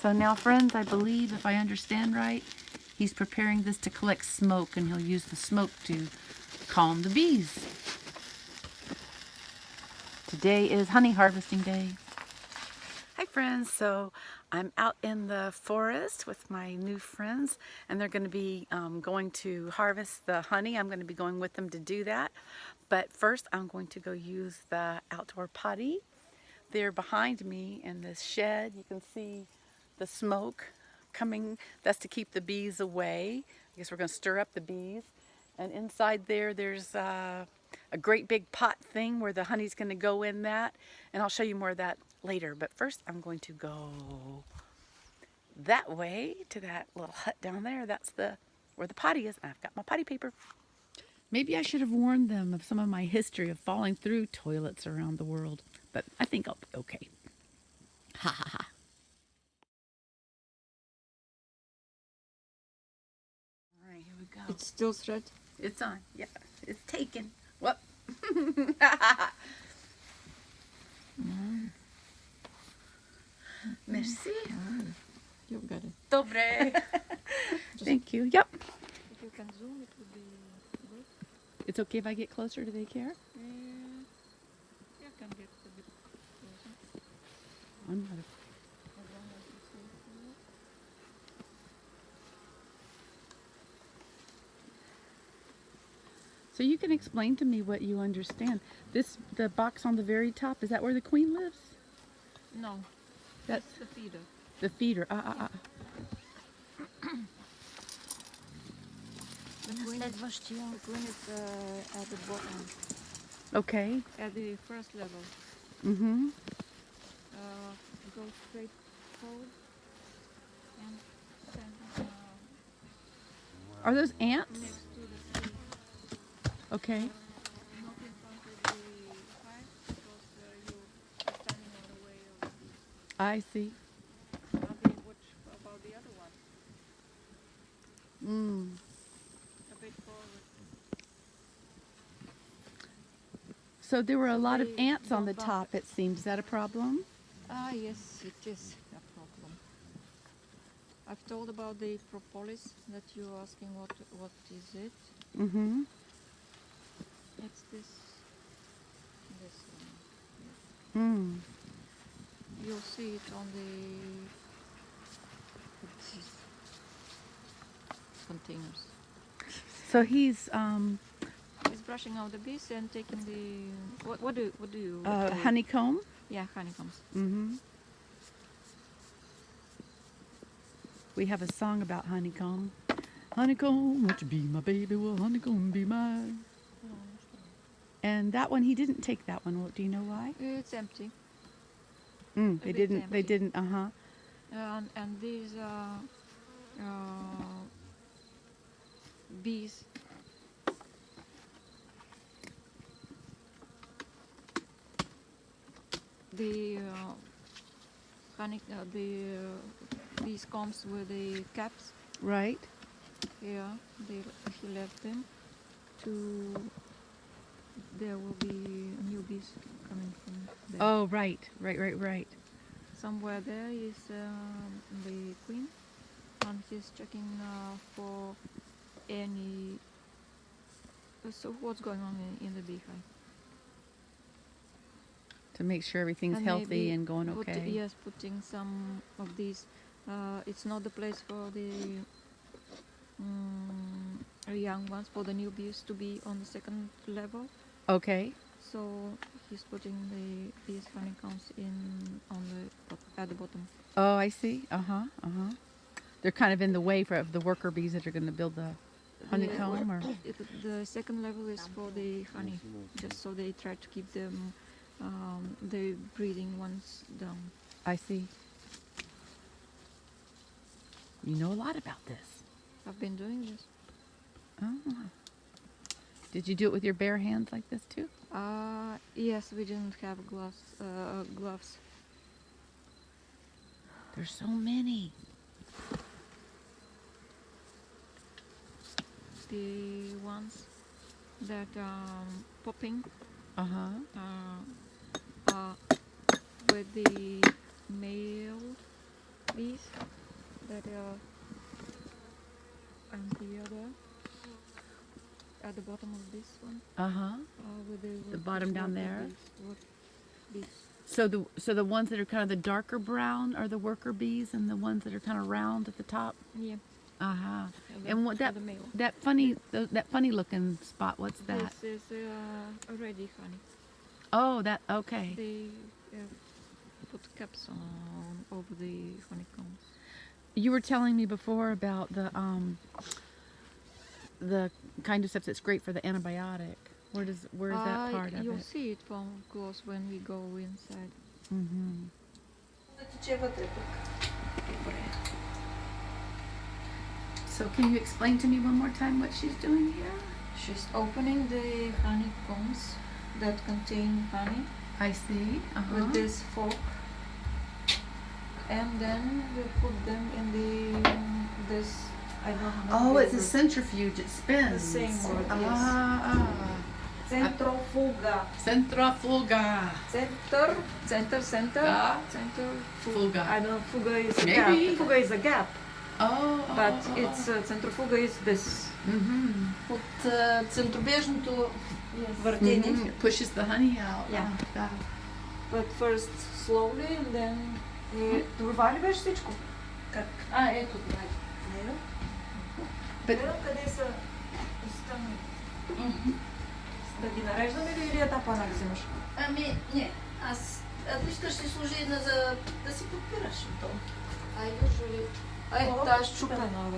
So now, friends, I believe, if I understand right, he's preparing this to collect smoke, and he'll use the smoke to calm the bees. Today is honey harvesting day. Hi friends, so I'm out in the forest with my new friends, and they're going to be going to harvest the honey. I'm going to be going with them to do that. But first I'm going to go use the outdoor potty. They're behind me in this shed. You can see the smoke coming. That's to keep the bees away. I guess we're going to stir up the bees. And inside there's a great big pot thing where the honey's going to go in that. And I'll show you more of that later. But first I'm going to go that way to that little hut down there. That's where the potty is. I've got my potty paper. Maybe I should have warned them of some of my history of falling through toilets around the world. But I think I'll be okay. Ha ha ha. All right, here we go. It's still thread. It's on. Yeah, it's taken. Whoop. Merci. You got it. Dobre. Thank you. Yep. If you can zoom, it would be good. It's okay if I get closer. Do they care? You can get a bit closer. I'm not. As long as it's safe. So you can explain to me what you understand. The box on the very top, is that where the queen lives? No, That's the feeder. the feeder. The queen is at the bottom, Okay. at the first level. Mm-hmm. Go straight forward and stand Are those ants? next to the tree. Okay. Not in front of the hive because you're standing on the way of the bees. I see. Watch about the other one. Mm. A bit forward. So there were a lot of They ants on don't the bump top, it seems. Is that a problem? Yes, it is a problem. I've told about the propolis that you're asking what is it. Mm-hmm. It's this one. Mm. You'll see it on these containers. So he's He's brushing out the bees and taking the what do you call it? honeycomb. Yeah, honeycombs. Mm-hmm. We have a song about honeycomb. Honeycomb, won't you be my baby? Well, honeycomb be mine. And that one, he didn't take that one. Do you know why? It's empty. They bit didn't. They empty. didn't. And these bees. The these combs with the caps. Right. Yeah, he left them to. There will be new bees coming from there. Oh, right. Right. Somewhere there is the queen, and he's checking for any. So what's going on in the beehive? To make sure everything's And healthy maybe and going okay. Yes, putting some of these. It's not the place for the young ones, for the new bees to be on the second level. Okay. So he's putting these honeycombs at the bottom. Oh, I see. They're kind of in the way of the worker bees that are going to build the honeycomb, or The second level is for the honey, just so they try to keep them the breeding ones down. I see. You know a lot about this. I've been doing this. Oh. Did you do it with your bare hands like this too? Yes, we didn't have gloves. There's so many. The ones that popping. Uh-huh. the male bees that are and the other at the bottom of this one. With The bottom down there? Bees. So the ones that are kind of the darker brown are the worker bees, and the ones that are kind of round at the top. Yeah. And what that that funny looking spot? What's that? This is already honey. Oh, that okay. They put caps on over the honeycombs. You were telling me before about the kind of stuff that's great for the antibiotic. Where is that part of You'll it? see it from close when we go inside. Mm-hmm. So can you explain to me one more time what she's doing here? She's opening the honeycombs that contain honey I see. with this fork, and then we put them in this. I don't know. Oh, it's a centrifuge. It spins. The same word, yes. Centrifuga. Centrifuga. Center. Ga. Fuga. I don't know. Fuga is a Maybe. gap. Fuga is a gap, but it's. it's centrifuga is this. Mm-hmm. От центробежното Въртение. It pushes the honey out. Yeah. Yeah. But first slowly and then. Това ли беше всичко? как? Ето това. But Къде са? Да ги нареждаме ли или етапа да взимаш? Ами, не. Ако искаш си служи една да си подпираш то. Usually... Та щупена, бе.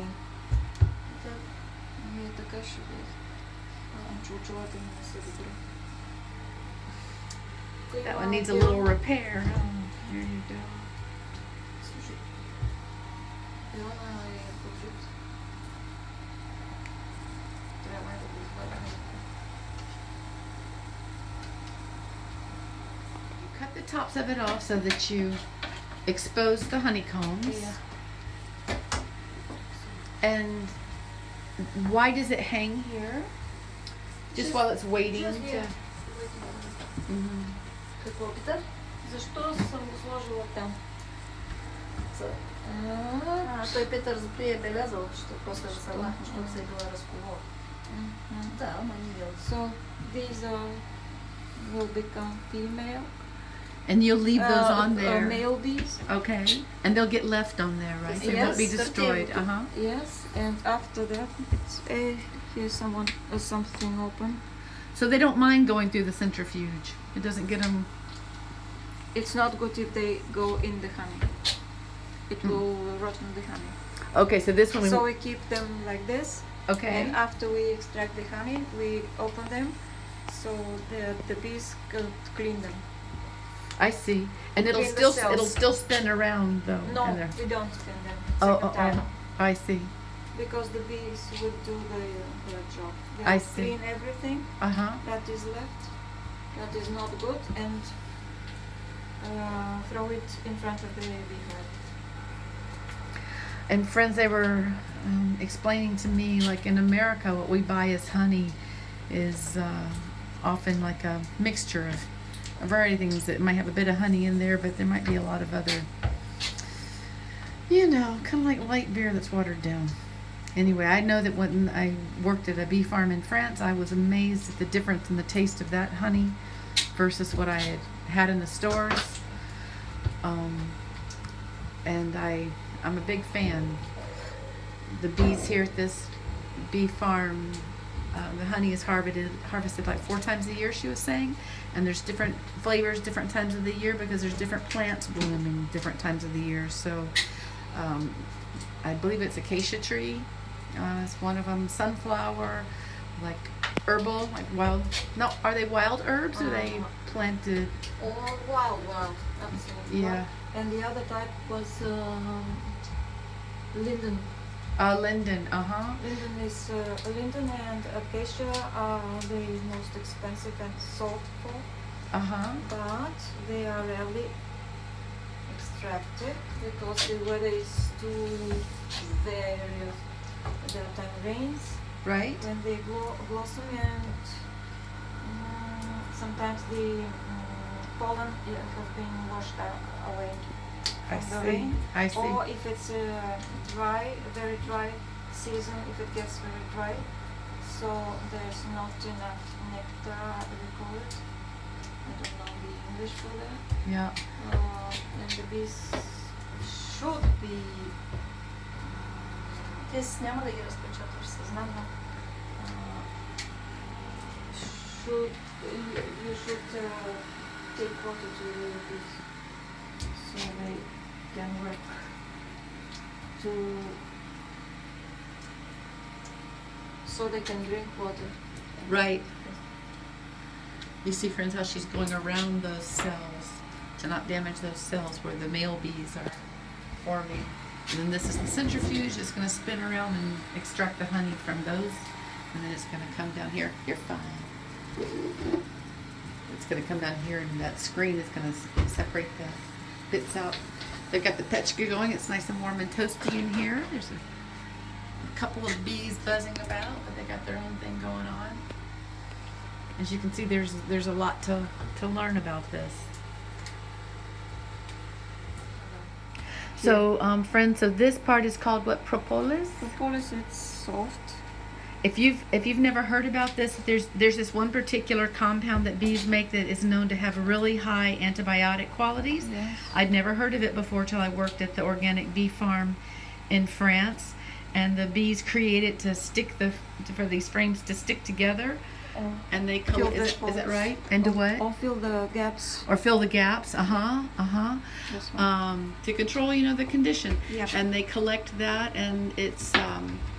Ами, така ще бъде. Чулчулата ми не са добре. that one needs a little repair. There you go. Слушай. Илона е прожит. Трябва да го извадим. You cut the tops of it off so that you expose the honeycombs. Yeah. And why does it hang here? Just while it's waiting Just, to. yeah. Mhm. Какво питаш? Защо съм го сложила там? Той Петър затова е белязал, защото после разсъла, защото се е била разковор. Да, ама ние So these will become female. And you'll leave those on there. Male bees. Okay. And they'll get left on there, right? They won't be Yes. destroyed. Yes, and after that, it's here's something open. So they don't mind going through the centrifuge. It doesn't get them. It's not good if they go in the honey. It will rotten the honey. Okay, so this one. So we keep them like this. Okay. And after we extract the honey, we open them so the bees could clean them. I see. And Clean the cells. it'll still spin around though. No, in there. we don't spin them. Oh, Second time. I see. Because the bees would do the job. They I will see. clean everything that is left, that is not good, and throw it in front of the beehive. And friends, they were explaining to me, like in America, what we buy as honey is often like a mixture of a variety of things that might have a bit of honey in there, but there might be a lot of other, kind of like light beer that's watered down. Anyway, I know that when I worked at a bee farm in France, I was amazed at the difference in the taste of that honey versus what I had in the stores. And I'm a big fan. The bees here at this bee farm, the honey is harvested like 4 times a year, she was saying, and there's different flavors different times of the year because there's different plants blooming different times of the year. So I believe it's acacia tree. It's one of them. Sunflower, like herbal, like wild. No, are they wild herbs or are they planted? Wild, absolutely. Yeah. And the other type was linden. Linden. Linden is linden and acacia are the most expensive and soulful, but they are rarely extracted because the weather is too very. There are time rains Right. when they blossom, and sometimes the pollen has been washed away I from the see. rain. I see. Or if it's dry, very dry season, if it gets very dry, so there's not enough nectar, we call it. I don't know the English for that. Yeah. And the bees should be Няма да ги разпечаташ с знам, should you should take water to the bees so they can work to so they can drink water. Right. You see, friends, how she's going around those cells to not damage those cells where the male bees are forming. And then this is the centrifuge. It's going to spin around and extract the honey from those. And then it's going to come down here. You're fine. It's going to come down here, and that screen is going to separate the bits out. They've got the Petchka going. It's nice and warm and toasty in here. There's a couple of bees buzzing about, but they got their own thing going on. As you can see, there's a lot to learn about this. So, friends, so this part is called what? Propolis? Propolis, it's soft. If you've never heard about this, there's this one particular compound that bees make that is known to have really high antibiotic qualities. Yes. I'd never heard of it before till I worked at the organic bee farm in France, and the bees create it to for these frames to stick together. And they Fill the is that holes. right? And do what? Or fill the gaps. Or fill the gaps. This one. To control, the condition. Yep. And they collect that, and it's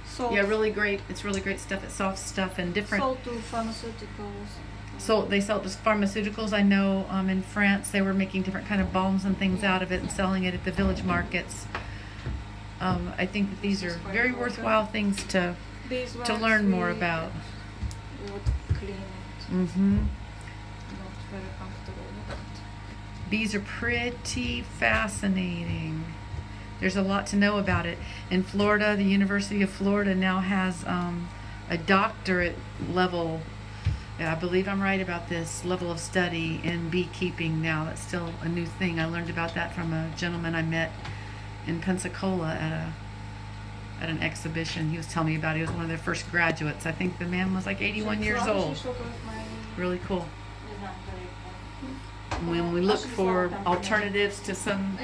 Salt. yeah, really great. It's really great stuff. It's soft stuff and different. Sold to pharmaceuticals. So they sell it to pharmaceuticals. I know in France they were making different kind of balms and things out of it and selling it at the village markets. I think that these are very worthwhile things to learn more about. We would clean it. Mm-hmm. Not very comfortable with it. Bees are pretty fascinating. There's a lot to know about it. In Florida, the University of Florida now has a doctorate level, I believe I'm right about this, level of study in beekeeping now. That's still a new thing. I learned about that from a gentleman I met in Pensacola at an exhibition. He was telling me about it. He was one of their first graduates. I think the man was like 81 years old. Really cool. When we look for alternatives to some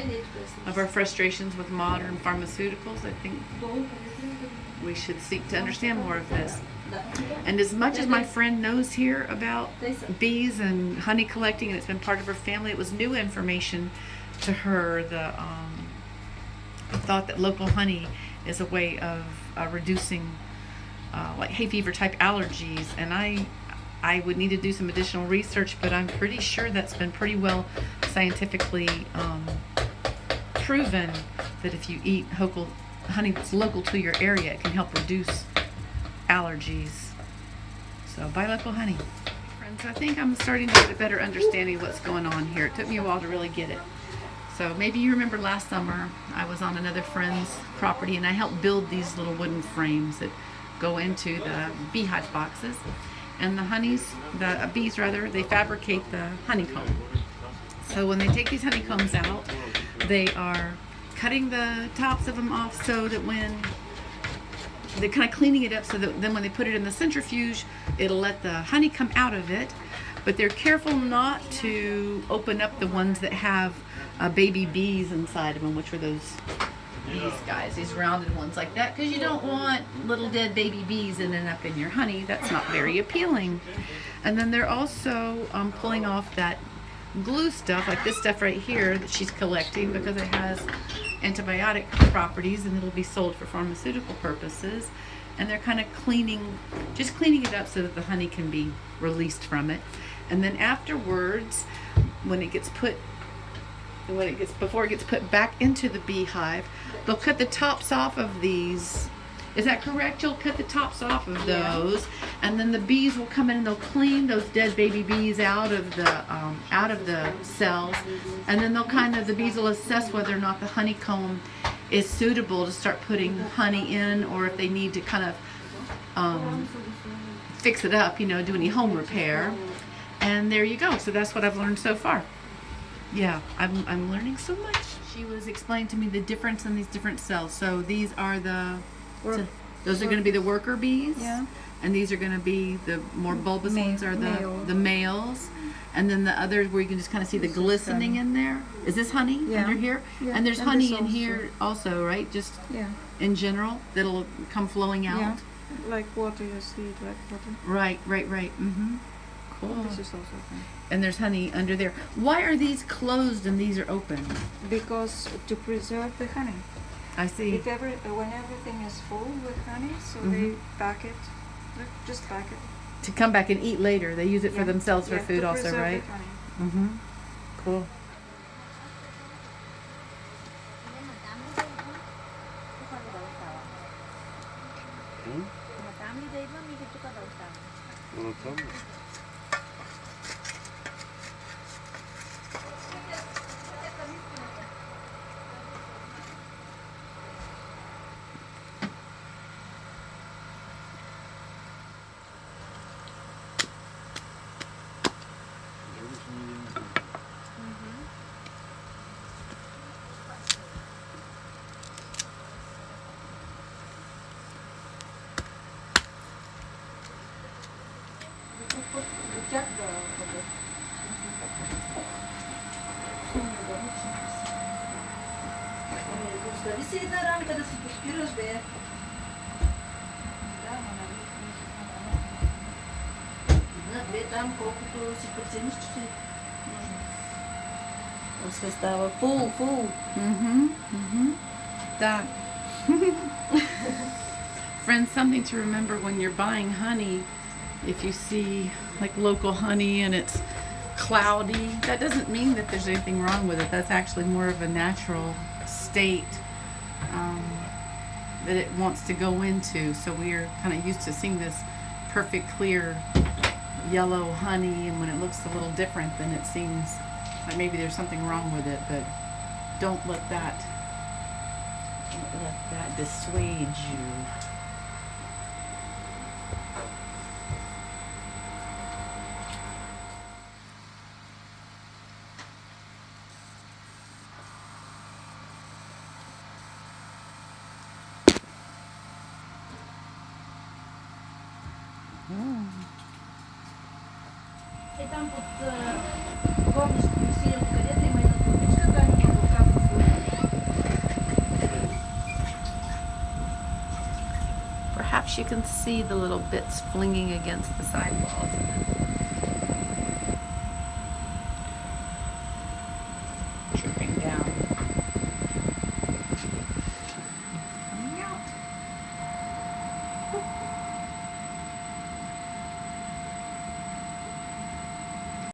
of our frustrations with modern pharmaceuticals, I think we should seek to understand more of this. And as much as my friend knows here about bees and honey collecting, and it's been part of her family, it was new information to her. The thought that local honey is a way of reducing like hay fever type allergies, and I would need to do some additional research, but I'm pretty sure that's been pretty well scientifically proven that if you eat honey that's local to your area, it can help reduce allergies. So buy local honey. Friends, I think I'm starting to get a better understanding of what's going on here. It took me a while to really get it. So maybe you remember last summer I was on another friend's property and I helped build these little wooden frames that go into the beehive boxes. And the bees, they fabricate the honeycomb. So when they take these honeycombs out, they are cutting the tops of them off so that when they're kind of cleaning it up so that then when they put it in the centrifuge, it'll let the honey come out of it. But they're careful not to open up the ones that have baby bees inside of them, which are these guys, these rounded ones like that, because you don't want little dead baby bees ending up in your honey. That's not very appealing. And then they're also pulling off that glue stuff, like this stuff right here that she's collecting, because it has antibiotic properties and it'll be sold for pharmaceutical purposes. And they're kind of just cleaning it up so that the honey can be released from it. And then afterwards, before it gets put back into the beehive, they'll cut the tops off of these. Is that correct? You'll cut the tops off of those, and then the bees will come in and they'll clean those dead baby bees out of the cells, and then the bees will assess whether or not the honeycomb is suitable to start putting honey in, or if they need to kind of fix it up, do any home repair. And there you go. So that's what I've learned so far. Yeah, I'm learning so much. She was explaining to me the difference in these different cells. So these are the, those are going to be the worker bees. Yeah. And these are going to be the more bulbous ones are Male. the males. And then the others where you can just kind of see the This is glistening honey. in there. Is this honey Yeah. under here? Yeah, And there's and honey this in also. here also, right? Just Yeah. in general that'll come flowing out. Yeah. Like water, you see it like water. Right. Mm-hmm. Cool. This is also fine. And there's honey under there. Why are these closed and these are open? Because to preserve the honey. I see. When everything is full with honey, so Mhm. they pack it. Just pack it. To come back and eat later. They use it for Yeah. themselves for Yeah, food to also, preserve right? the honey. Mm-hmm. Cool. Остави си една рамка да си поспираш, бе. Една-две там, колкото си прецениш, че си нужно. После става фул. That. Friends, something to remember when you're buying honey, if you see like local honey and it's cloudy, that doesn't mean that there's anything wrong with it. That's actually more of a natural state that it wants to go into. So we're kind of used to seeing this perfect, clear yellow honey, and when it looks a little different, then it seems like maybe there's something wrong with it. But don't let that dissuade you. Е там под горнището на синято, където има една турбичка, там има вода с Perhaps you can see the little bits flinging against the sidewalls. Dripping down. Coming out.